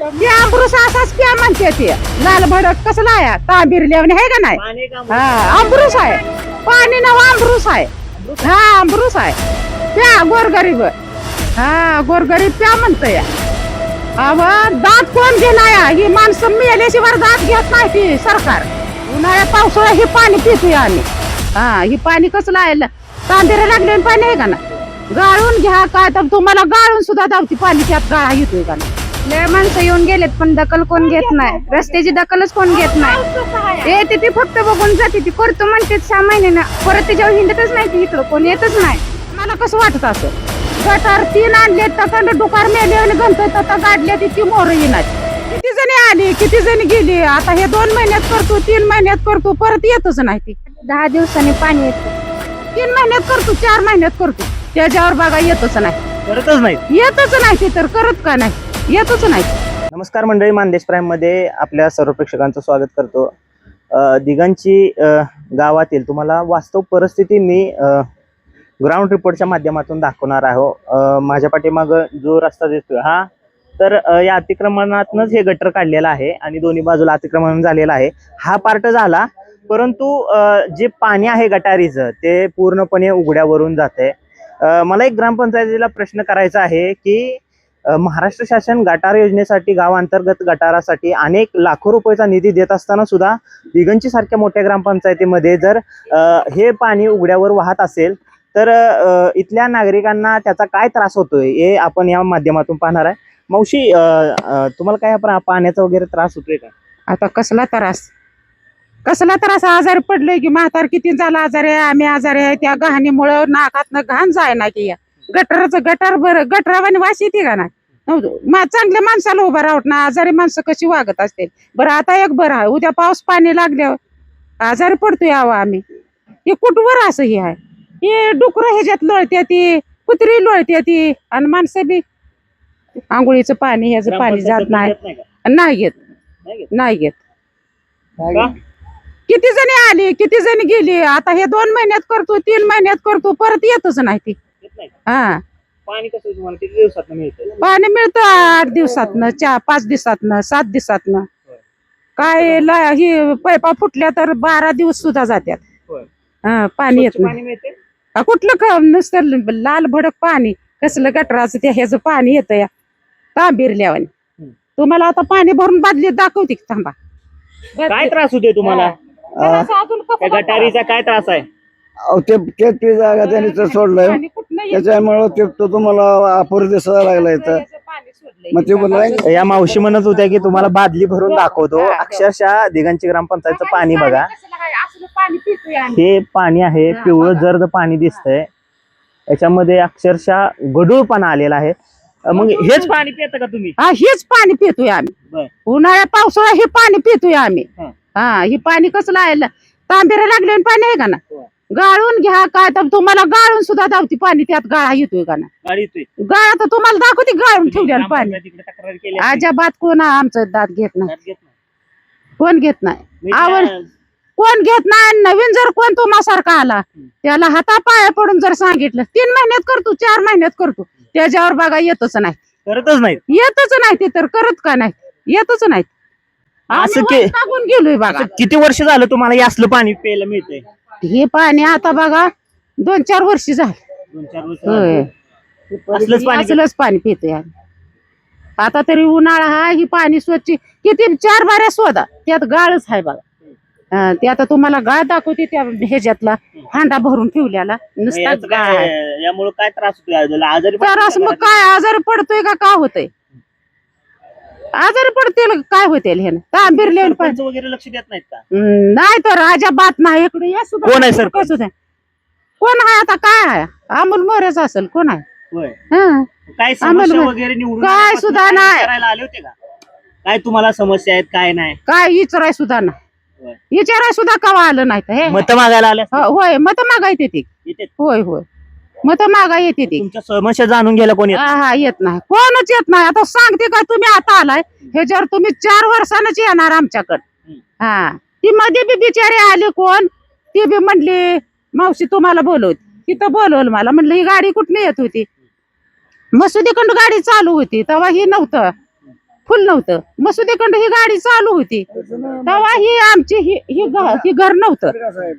ते आंबरूस असाच प्या म्हणते ते लाल भडक कसला आहे तांबिरल्याने आहे का नाही हा आंबरूस आहे पाणी नाव आंबरूस आहे हा आंबरूस आहे प्या गोरगरीब हा गोरगरीब प्या म्हणतोय अव दात कोण घेणार ही माणसं मेल्याशिवाय दात घेत नाही ती सरकार उन्हाळ्यात पावसाळ्यात हे पाणी पितोय आम्ही हा हे पाणी कसलं आहे तांबिरा लागले पाणी आहे का ना गाळून घ्या काय तर तुम्हाला गाळून सुद्धा धावती पाणी त्यात गाळा येतोय का ना लय माणसं येऊन गेलेत पण दखल कोण घेत नाही रस्त्याची दखलच कोण घेत नाही येते ती फक्त बघून जाते ती करतो म्हणते 6 महिन्यानं परत त्याच्यावर हिंडतच नाही ती इकडं कोण येतच नाही मला कसं वाटत असं गटार 3 आणले तर डुकार मेले आणि गणपती आता गाडले ती मोर येणार किती जणी आली किती जणी गेली आता हे 2 महिन्यात करतो 3 महिन्यात करतो परत येतच नाही ती 10 दिवसांनी पाणी येतं 3 महिन्यात करतो 4 महिन्यात करतो त्याच्यावर बघा येतच नाही करतच नाही येतच नाही ते तर करत का नाही येतच नाही नमस्कार मंडळी मानदेश प्राईम मध्ये आपल्या सर्व प्रेक्षकांचं स्वागत करतो दिघांची गावातील तुम्हाला वास्तव परिस्थिती मी ग्राउंड रिपोर्टच्या माध्यमातून दाखवणार आहो माझ्या पाठीमाग जो रस्ता दिसतोय हा तर या अतिक्रमणातनच हे गटर काढलेलं आहे आणि दोन्ही बाजूला अतिक्रमण झालेलं आहे हा पार्ट झाला परंतु जे पाणी आहे गटारीचं ते पूर्णपणे उघड्यावरून जाते मला एक ग्रामपंचायतीला प्रश्न करायचा आहे की महाराष्ट्र शासन गटार योजनेसाठी गाव अंतर्गत गटारासाठी अनेक लाखो रुपयाचा निधी देत असताना सुद्धा दिगंची सारख्या मोठ्या ग्रामपंचायतीमध्ये जर हे पाणी उघड्यावर वाहत असेल तर इथल्या नागरिकांना त्याचा काय त्रास होतोय हे आपण या माध्यमातून पाहणार आहे मावशी तुम्हाला काय पाण्याचा वगैरे त्रास होतोय का आता कसला त्रास आजारी पडलोय की म्हातार किती झाला आजारी आहे आम्ही आजारी आहे त्या गहाणीमुळे नाकातनं घाण जाय ना की या गटार बरं गटरावानी वास येते का नाही चांगल्या माणसाला उभं राहत ना आजारी माणसं कशी वागत असतील बरं आता एक बरं आहे उद्या पाऊस पाणी लागल्यावर आजारी पडतोय यावं आम्ही हे कुठवर असं हे आहे हे डुकरं ह्याच्यात लोळते ती कुत्री लोळते ती आणि माणसं बी आंघोळीचं पाणी ह्याचं पाणी जात नाही घेत किती जणी आली किती जणी गेली आता हे 2 महिन्यात करतो 3 महिन्यात करतो परत येतच नाही ती हा पाणी कसं तुम्हाला किती दिवसात मिळतं पाणी मिळतं 8 दिवसातनं 5 दिवसातनं 7 दिवसातनं काय ही पैपा फुटल्या तर 12 दिवस सुद्धा जात्यात हा पाणी येत नाही कुठलं नुसतं लाल भडक पाणी कसलं गटराचं त्या ह्याचं पाणी येतं या तांबिरल्यावानी तुम्हाला आता पाणी भरून बादलीत दाखवते की थांबा काय त्रास होतोय तुम्हाला गटारीचा काय त्रास आहे ते जागा त्यांनी तर सोडलंय त्याच्यामुळे तो तुम्हाला अपुर दिसायला लागलाय तर मग ते बोलला या मावशी म्हणत होत्या की तुम्हाला बादली भरून दाखवतो अक्षरशः दिघांची ग्रामपंचायतचं पाणी बघा हे पाणी आहे पिवळं जर्द पाणी दिसतंय याच्यामध्ये अक्षरशः गढूळपणा आलेला आहे मग हेच पाणी पिता का तुम्ही हा हेच पाणी पितोय आम्ही उन्हाळ्यात पावसाळ्यात हे पाणी पितोय आम्ही हा हे पाणी कसलं आहे तांबिरा लागले पाणी आहे का ना गाळून घ्या काय तर तुम्हाला गाळून सुद्धा धावती पाणी त्यात गाळा येतोय का ना गाळा तर तुम्हाला दाखवते गाळून ठेवलेलं पाणी अजिबात कोण आमचं दात घेत नाही कोण घेत नाही आवड कोण घेत नाही नवीन जर कोण तुम्हासारखा आला त्याला हातापाया पडून जर सांगितलं 3 महिन्यात करतो 4 महिन्यात करतो त्याच्यावर बघा येतच नाही करतच नाही येतच नाही ते तर करत का नाही येतच नाही असं टाकून गेलोय बघा किती वर्ष झालं तुम्हाला हे असलं पाणी प्यायला मिळतंय हे पाणी आता बघा 2-4 वर्ष झालं असलंच पाणी पितोय आम्ही आता तरी उन्हाळा हा ही पाणी स्वच्छ किती 4 बाऱ्या शोधा त्यात गाळच आहे बघा ते आता तुम्हाला गाळ दाखवते त्या ह्याच्यातला हांडा भरून ठेवल्याला नुसता गाळ आहे यामुळे काय त्रास होतोय आजारी त्रास मग काय आजारी पडतोय का होतंय आजारी पडतील काय होतील हे तांबिरले वगैरे लक्ष देत नाहीत का नाही तर अजिबात नाही इकडे या सुद्धा कोण आहे सर कोण आहे आता काय आहे अमोल मोरेच असेल कोण आहे काय समस्या वगैरे निवडून काय सुद्धा नाही करायला आले होते का काय तुम्हाला समस्या आहेत काय नाही काय विचाराय सुद्धा नाही विचाराय सुद्धा कवा आलं नाही मत मागायला आले होय मत मागायचे ते होय मत मागा येते ती तुमच्या समस्या जाणून घ्यायला कोणी हा येत नाही कोणच येत नाही आता सांगते का तुम्ही आता आलाय ह्याच्यावर तुम्ही 4 वर्षांच येणार आमच्याकडे हा ती मध्ये बी बिचारी आली कोण ती बी म्हणली मावशी तुम्हाला बोलवत तिथं बोलवलं मला म्हणलं ही गाडी कुठली येत होती मसुदीकडून गाडी चालू होती तेव्हा ही नव्हतं फुल नव्हतं. मसुदेकडं ही गाडी चालू होती तेव्हा ही आमची ही घर नव्हतं.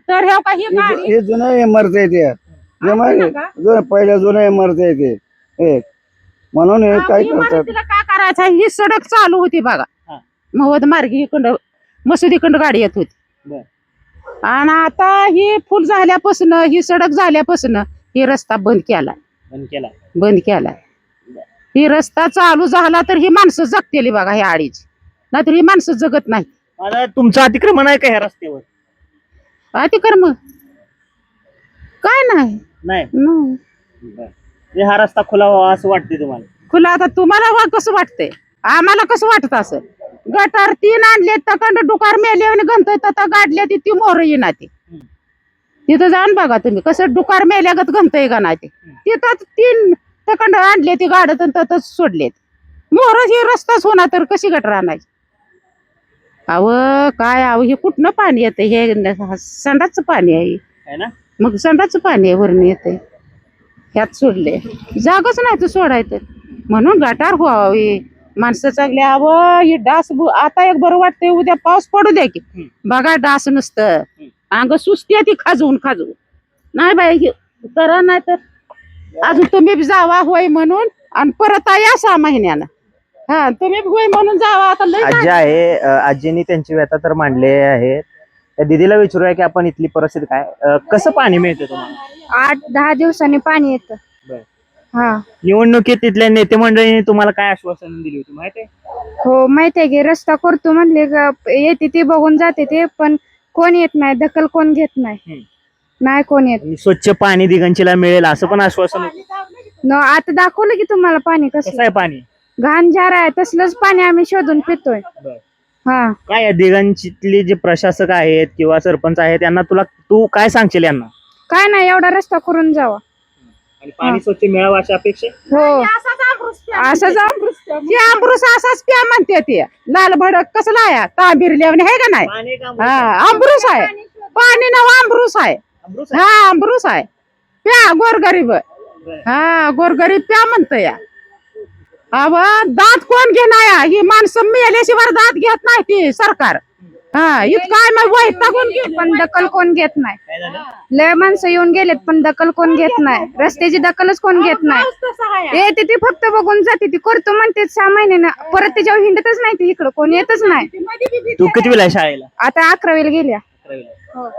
तर हे का ही गाडी हे जुन्या इमारती आहे त्या पहिल्या जुन्या इमारती आहे ते एक. म्हणून हे काय करतात इमारतीला काय करायचं, ही सडक चालू होती बघा. हा. मवद मार्गी इकडं मसुदीकडं गाडी येत होती. बर. आणि आता ही फुल झाल्यापासून, ही सडक झाल्यापासून ही रस्ता बंद केलाय. ही रस्ता चालू झाला तर ही माणसं जगतेली बघा ही आडीची, नाहीतर ही माणसं जगत नाही. आता तुमचं अतिक्रमण आहे का ह्या रस्त्यावर? अतिक्रम काय नाही. म्हणजे हा रस्ता खुला व्हावा असं वाटते तुम्हाला? खुला आता तुम्हाला कसं वाटतंय, आम्हाला कसं वाटत असं. गटार 3 आणले तकंड डुकार मेले आणि गणतय तर गाडल्या ती मोर येईना ती. तिथं जाऊन बघा तुम्ही कसं डुकार मेल्यागत गणतय का नाही. तिथं 3 तकंड आणले ती गाडत ततच सोडलेत मोर. ही रस्ताच होणार तर कशी गटर आणायची? काय हे कुठनं पाणी येतं? हे संडाचं पाणी आहे ना. मग संडाचं पाणी आहे वरून येते ह्यात सोडले. जागच नाही तर सोडायचं. म्हणून गटार व्हावी, माणसं चांगली. ही डास आता एक बरं वाटतंय, उद्या पाऊस पडू द्या की बघा डास नुसतं अंग सुस्ती ती खाजवून नाही बाई करा. नाही तर अजून तुम्ही जावा होय म्हणून आणि परत या 6 महिन्यानं. हा तुम्ही होय म्हणून जावा. आता आजी आहे, आजीनी त्यांची व्यथा तर मांडली आहे. त्या दिदीला विचारूया की आपण इथली परिस्थिती काय, कसं पाणी मिळतं तुम्हाला? 8-10 दिवसांनी पाणी येतं. हा. निवडणुकीत तिथल्या नेते मंडळींनी तुम्हाला काय आश्वासन दिली होती माहिती आहे? हो माहित आहे की रस्ता करतो म्हणले येते ते बघून जाते ते, पण कोण येत नाही, दखल कोण घेत नाही. नाही कोण येत. स्वच्छ पाणी दिगंचीला मिळेल असं पण आश्वासन आता दाखवलं की तुम्हाला पाणी कसं आहे. पाणी घाण जार आहे, तसलंच पाणी आम्ही शोधून पितोय. हा. काय दिगंचीतले जे प्रशासक आहेत किंवा सरपंच आहेत त्यांना तू काय सांगशील यांना? काय नाही, एवढा रस्ता करून जावा आणि पाणी स्वच्छ मिळावं अशी अपेक्षा. हो असं अमृत असाच प्या म्हणते ते. लाल भडक कसला आहे तांबीर आहे का नाही. अमृत आहे पाणी ना, अमृत आहे. हा अमृत आहे प्या गोरगरीब. हा गोरगरीब प्या म्हणत या. दात कोण घेणार? ही माणसं मेल्याशिवाय दात घेत नाही ती सरकार. हा इतकाय मग वैतागून गेली. पण दखल कोण घेत नाही. लय माणसं येऊन गेलेत पण दखल कोण घेत नाही. रस्त्याची दखलच कोण घेत नाही. येते ती फक्त बघून जाते ती, करतो म्हणते 6 महिन्यानं, परत त्याच्यावर हिंडतच नाही ती. इकडं कोण येतच नाही. तू कितवीला आहे शाळेला? आता 11वीला गेल्या.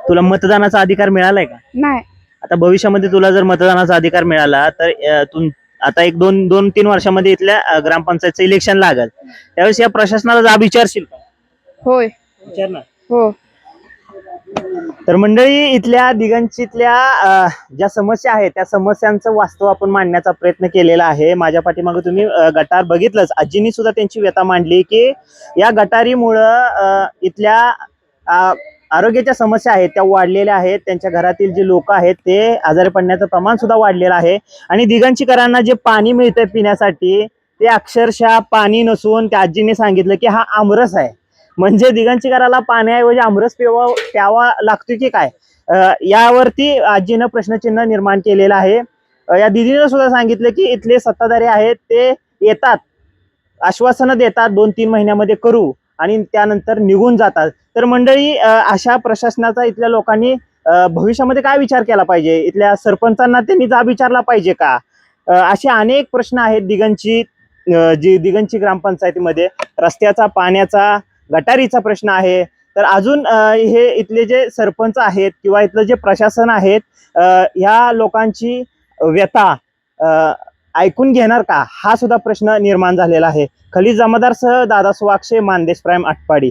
तुला मतदानाचा अधिकार मिळालाय का? नाही. आता भविष्यामध्ये तुला जर मतदानाचा अधिकार मिळाला तर आता 2-3 वर्षामध्ये इथल्या ग्रामपंचायतचं इलेक्शन लागल, त्यावेळेस या प्रशासनाला जाब विचारशील का? होय विचारणार. हो. तर मंडळी, इथल्या दिगंचीतल्या ज्या समस्या आहेत त्या समस्यांचं वास्तव आपण मांडण्याचा प्रयत्न केलेला आहे. माझ्या पाठीमागे तुम्ही गटार बघितलंच. आजींनी सुद्धा त्यांची व्यथा मांडली की या गटारीमुळं इथल्या आरोग्याच्या समस्या आहेत त्या वाढलेल्या आहेत. त्यांच्या घरातील जे लोक आहेत ते आजारी पडण्याचं प्रमाण सुद्धा वाढलेलं आहे. आणि दिगंचीकरांना जे पाणी मिळतंय पिण्यासाठी ते अक्षरशः पाणी नसून त्या आजींनी सांगितलं की हा आमरस आहे. म्हणजे दिगंचीकराला पाण्याऐवजी आमरस प्यावा लागतो की काय, यावरती आजीनं प्रश्नचिन्ह निर्माण केलेलं आहे. या दिदीनं सुद्धा सांगितलं की इथले सत्ताधारी आहेत ते येतात, आश्वासनं देतात 2-3 महिन्यामध्ये करू आणि त्यानंतर निघून जातात. तर मंडळी, अशा प्रशासनाचा इथल्या लोकांनी भविष्यामध्ये काय विचार केला पाहिजे? इथल्या सरपंचांना त्यांनी जाब विचारला पाहिजे का? असे अनेक प्रश्न आहेत दिगंची ग्रामपंचायतीमध्ये. रस्त्याचा, पाण्याचा, गटारीचा प्रश्न आहे. तर अजून हे इथले जे सरपंच आहेत किंवा इथलं जे प्रशासन आहेत ह्या लोकांची व्यथा ऐकून घेणार का, हा सुद्धा प्रश्न निर्माण झालेला आहे. खलील जमादार सह दादा सुवाक्षे, मानदेश प्राईम, आटपाडी.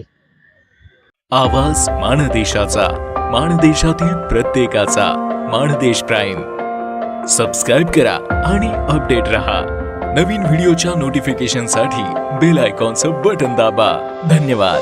आवाज माणदेशाचा, माणदेशातील प्रत्येकाचा. माणदेश प्राईम सबस्क्राईब करा आणि अपडेट रहा. नवीन व्हिडिओच्या नोटिफिकेशनसाठी बेल आयकॉनचं बटन दाबा. धन्यवाद.